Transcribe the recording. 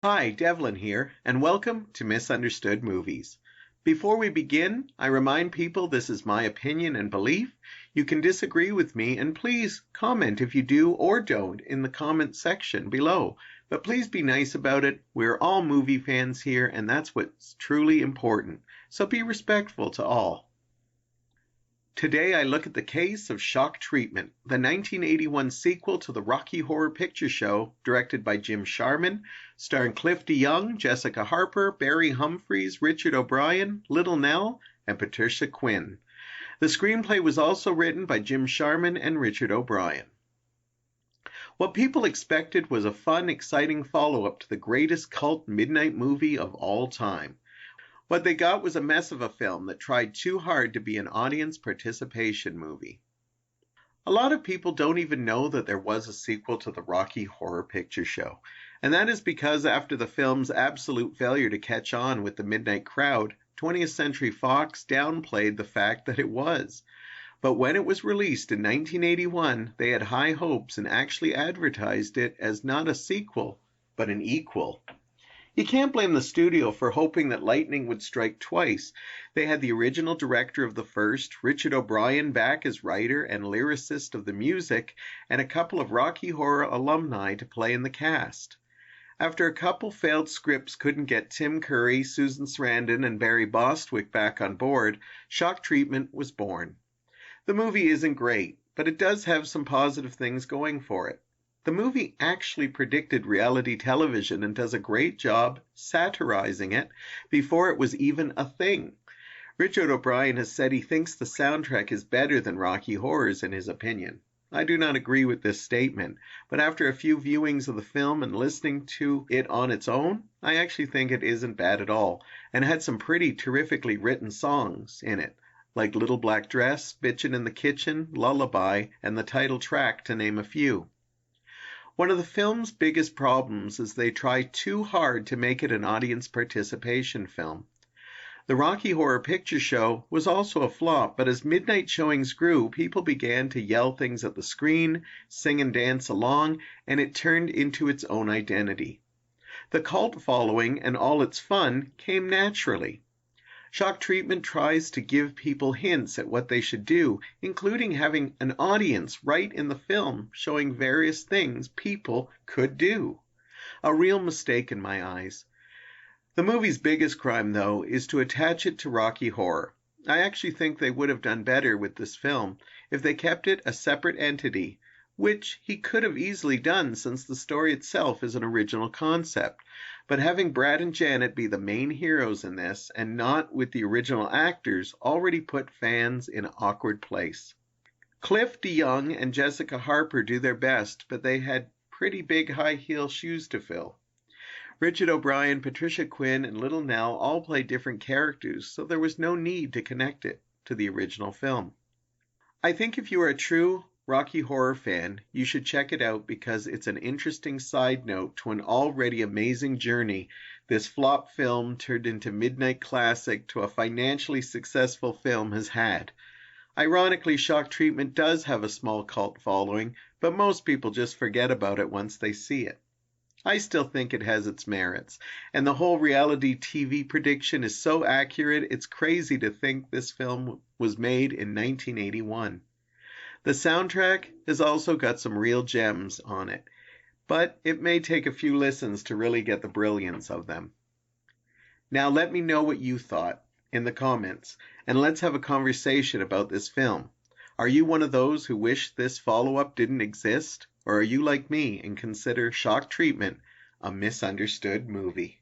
Hi, Devlin here, and welcome to Misunderstood Movies. Before we begin, I remind people this is my opinion and belief. You can disagree with me, and please comment if you do or don't in the comment section below. But please be nice about it. We're all movie fans here, and that's what's truly important. So be respectful to all. Today I look at the case of Shock Treatment, the 1981 sequel to the Rocky Horror Picture Show, directed by Jim Sharman, starring Cliff DeYoung, Jessica Harper, Barry Humphries, Richard O'Brien, Little Nell, and Patricia Quinn. The screenplay was also written by Jim Sharman and Richard O'Brien. What people expected was a fun, exciting follow-up to the greatest cult midnight movie of all time. What they got was a mess of a film that tried too hard to be an audience participation movie. A lot of people don't even know that there was a sequel to the Rocky Horror Picture Show, and that is because after the film's absolute failure to catch on with the midnight crowd, 20th Century Fox downplayed the fact that it was. But when it was released in 1981, they had high hopes and actually advertised it as not a sequel, but an equal. You can't blame the studio for hoping that lightning would strike twice. They had the original director of the first, Richard O'Brien, back as writer and lyricist of the music, and a couple of Rocky Horror alumni to play in the cast. After a couple failed scripts couldn't get Tim Curry, Susan Sarandon, and Barry Bostwick back on board, Shock Treatment was born. The movie isn't great, but it does have some positive things going for it. The movie actually predicted reality television and does a great job satirizing it before it was even a thing. Richard O'Brien has said he thinks the soundtrack is better than Rocky Horror's in his opinion. I do not agree with this statement, but after a few viewings of the film and listening to it on its own, I actually think it isn't bad at all, and had some pretty terrifically written songs in it, like Little Black Dress, Bitchin' in the Kitchen, Lullaby, and the title track, to name a few. One of the film's biggest problems is they try too hard to make it an audience participation film. The Rocky Horror Picture Show was also a flop, but as midnight showings grew, people began to yell things at the screen, sing and dance along, and it turned into its own identity. The cult following and all its fun came naturally. Shock Treatment tries to give people hints at what they should do, including having an audience right in the film showing various things people could do. A real mistake in my eyes. The movie's biggest crime, though, is to attach it to Rocky Horror. I actually think they would have done better with this film if they kept it a separate entity, which he could have easily done since the story itself is an original concept. But having Brad and Janet be the main heroes in this, and not with the original actors, already put fans in an awkward place. Cliff DeYoung and Jessica Harper do their best, but they had pretty big high-heel shoes to fill. Richard O'Brien, Patricia Quinn, and Little Nell all play different characters, so there was no need to connect it to the original film. I think if you are a true Rocky Horror fan, you should check it out because it's an interesting side note to an already amazing journey this flop film turned into midnight classic to a financially successful film has had. Ironically, Shock Treatment does have a small cult following, but most people just forget about it once they see it. I still think it has its merits, and the whole reality TV prediction is so accurate it's crazy to think this film was made in 1981. The soundtrack has also got some real gems on it, but it may take a few listens to really get the brilliance of them. Now let me know what you thought in the comments, and let's have a conversation about this film. Are you one of those who wish this follow-up didn't exist, or are you like me and consider Shock Treatment a misunderstood movie?